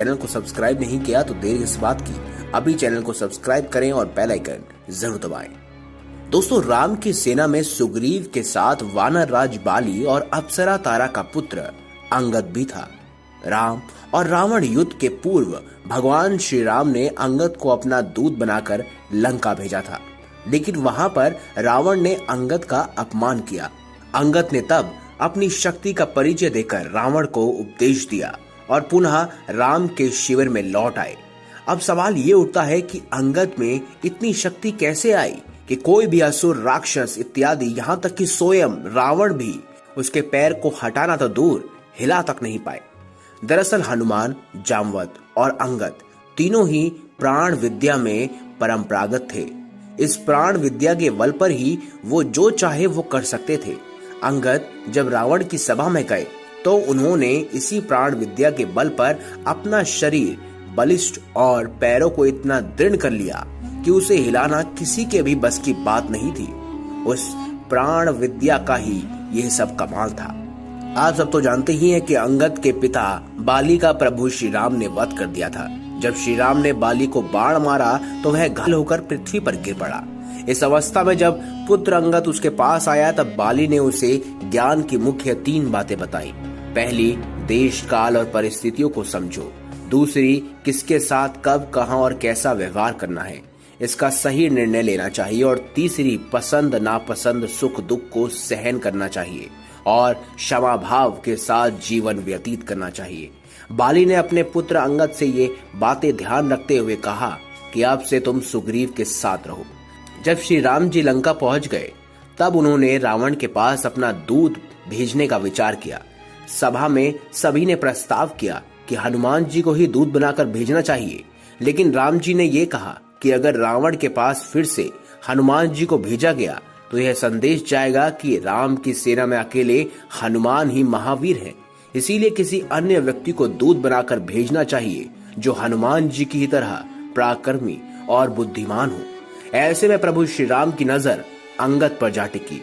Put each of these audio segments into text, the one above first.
Channel को subscribe नहीं किया तो देर किस बात की, अभी चैनल को सब्सक्राइब करें और बेल आइकन जरूर दबाएं। दोस्तों, राम की सेना में सुग्रीव के साथ वानर राज बाली और अप्सरा तारा का पुत्र अंगद भी था। राम और रावण युद्ध के पूर्व भगवान श्री राम ने अंगद को अपना दूत बनाकर लंका भेजा था, लेकिन वहां पर रावण ने अंगद का अपमान किया। अंगद ने तब अपनी शक्ति का परिचय देकर रावण को उपदेश दिया और पुनः राम के शिविर में लौट आए। अब सवाल ये उठता है कि अंगद में इतनी शक्ति कैसे आई कि कोई भी असुर, राक्षस इत्यादि, यहाँ तक कि स्वयं रावण भी उसके पैर को हटाना तो दूर, हिला तक नहीं पाए। दरअसल हनुमान, जामवंत और अंगद तीनों ही प्राण विद्या में परंपरागत थे। इस प्राण विद्या के बल पर ही वो जो चाहे वो कर सकते थे। अंगद जब रावण की सभा में गए तो उन्होंने इसी प्राण विद्या के बल पर अपना शरीर बलिष्ठ और पैरों को इतना दृढ़ कर लिया कि उसे हिलाना किसी के भी बस की बात नहीं थी। उस प्राण विद्या का ही यह सब कमाल था। आप सब तो जानते ही हैं कि अंगद के पिता बाली का प्रभु श्री राम ने वध कर दिया था। जब श्री राम ने बाली को बाण मारा तो वह घायल होकर पृथ्वी पर गिर पड़ा। इस अवस्था में जब पुत्र अंगद उसके पास आया तब बाली ने उसे ज्ञान की मुख्य 3 बातें बताई। पहली, देश, काल और परिस्थितियों को समझो। दूसरी, किसके साथ कब, कहां और कैसा व्यवहार करना है, इसका सही निर्णय लेना चाहिए। और तीसरी, पसंद नापसंद, सुख दुख को सहन करना चाहिए और क्षमा भाव के साथ जीवन व्यतीत करना चाहिए। बाली ने अपने पुत्र अंगद से ये बातें ध्यान रखते हुए कहा कि अब से तुम सुग्रीव के साथ रहो। जब श्री राम जी लंका पहुंच गए तब उन्होंने रावण के पास अपना दूत भेजने का विचार किया। सभा में सभी ने प्रस्ताव किया कि हनुमान जी को ही दूत बनाकर भेजना चाहिए, लेकिन राम जी ने ये कहा कि अगर रावण के पास फिर से हनुमान जी को भेजा गया तो यह संदेश जाएगा कि राम की सेना में अकेले हनुमान ही महावीर हैं। इसीलिए किसी अन्य व्यक्ति को दूत बनाकर भेजना चाहिए जो हनुमान जी की ही तरह पराक्रमी और बुद्धिमान हो। ऐसे में प्रभु श्री राम की नजर अंगद पर जा टिकी।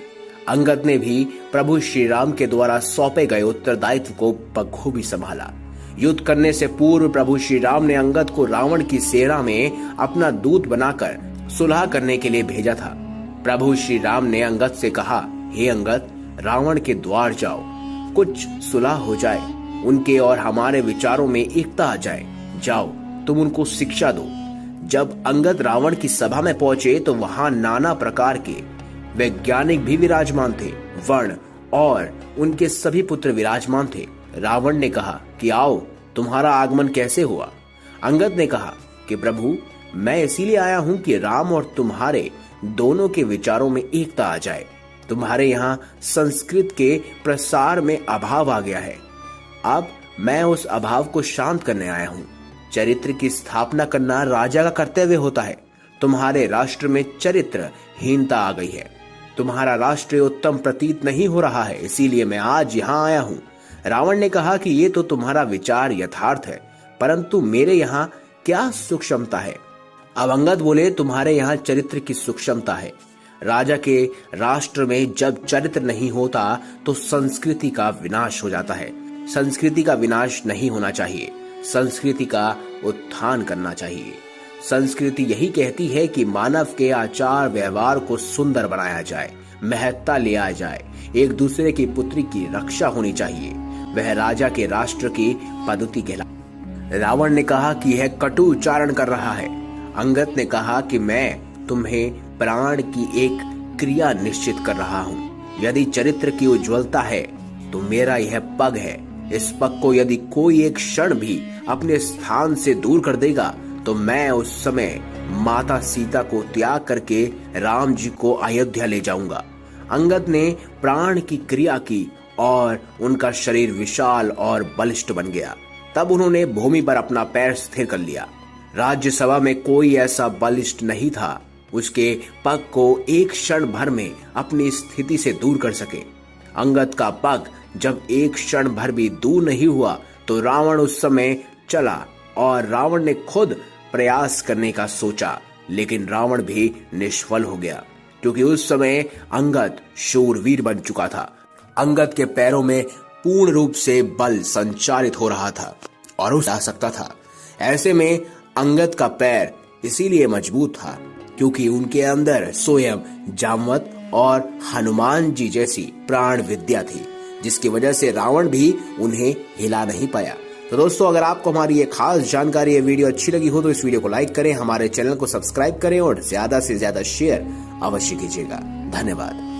अंगद ने भी प्रभु श्री राम के द्वारा सौंपे गए उत्तरदायित्व को बखूबी संभाला। युद्ध करने से पूर्व प्रभु श्री राम ने अंगद को रावण की सेना में अपना दूत बनाकर सुलह करने के लिए भेजा था। प्रभु श्री राम ने अंगद से कहा, हे अंगद, रावण के द्वार जाओ, कुछ सुलह हो जाए, उनके और हमारे विचारों में एकता आ जाए। जाओ, तुम उनको शिक्षा दो। जब अंगद रावण की सभा में पहुंचे तो वहां नाना प्रकार के वैज्ञानिक भी विराजमान थे। वर्ण और उनके सभी पुत्र विराजमान थे। रावण ने कहा कि आओ, तुम्हारा आगमन कैसे हुआ? अंगद ने कहा कि प्रभु, मैं इसीलिए आया हूं कि राम और तुम्हारे दोनों के विचारों में एकता आ जाए। तुम्हारे यहाँ संस्कृत के प्रसार में अभाव आ गया है। अब मैं उस अभाव को शांत करने आया हूँ। चरित्र की स्थापना करना राजा का कर्तव्य होता है। तुम्हारे राष्ट्र में चरित्रहीनता आ गई है। तुम्हारा राष्ट्र उत्तम प्रतीत नहीं हो रहा है, इसीलिए मैं आज यहाँ आया हूँ। रावण ने कहा कि ये तो तुम्हारा विचार यथार्थ है, परंतु मेरे यहाँ क्या सूक्ष्मता है? अब अंगद बोले, तुम्हारे यहाँ चरित्र की सूक्ष्मता है। राजा के राष्ट्र में जब चरित्र नहीं होता तो संस्कृति का विनाश हो जाता है। संस्कृति का विनाश नहीं होना चाहिए, संस्कृति का उत्थान करना चाहिए। संस्कृति यही कहती है कि मानव के आचार व्यवहार को सुंदर बनाया जाए, महत्ता लिया जाए, एक दूसरे की पुत्री की रक्षा होनी चाहिए। वह राजा के राष्ट्र की पद्धति कहला। रावण ने कहा कि यह कटु उच्चारण कर रहा है। अंगद ने कहा कि मैं तुम्हें प्राण की एक क्रिया निश्चित कर रहा हूँ। यदि चरित्र की उज्ज्वलता है तो मेरा यह पग है। इस पग को यदि कोई एक क्षण भी अपने स्थान से दूर कर देगा तो मैं उस समय माता सीता को त्याग करके राम जी को अयोध्या ले जाऊंगा। अंगद ने प्राण की क्रिया की और उनका शरीर विशाल और बलिष्ठ बन गया। तब उन्होंने भूमि पर अपना पैर स्थिर कर लिया। राज्यसभा में कोई ऐसा बलिष्ठ नहीं था उसके पग को एक क्षण भर में अपनी स्थिति से दूर कर सके। अंगद का पग जब एक क्षण भर भी दूर नहीं हुआ तो रावण उस समय चला और रावण ने खुद प्रयास करने का सोचा, लेकिन रावण भी निष्फल हो गया क्योंकि उस समय अंगद शूरवीर बन चुका था। अंगद के पैरों में पूर्ण रूप से बल संचारित हो रहा था और उसे आ सकता था। ऐसे में अंगद का पैर इसीलिए मजबूत था क्योंकि उनके अंदर स्वयं जामवंत और हनुमान जी जैसी प्राण विद्या थी, जिसकी वजह से रावण भी उन्हें हिला नहीं पाया। तो दोस्तों, अगर आपको हमारी ये खास जानकारी, ये वीडियो अच्छी लगी हो तो इस वीडियो को लाइक करें, हमारे चैनल को सब्सक्राइब करें और ज्यादा से ज्यादा शेयर अवश्य कीजिएगा। धन्यवाद।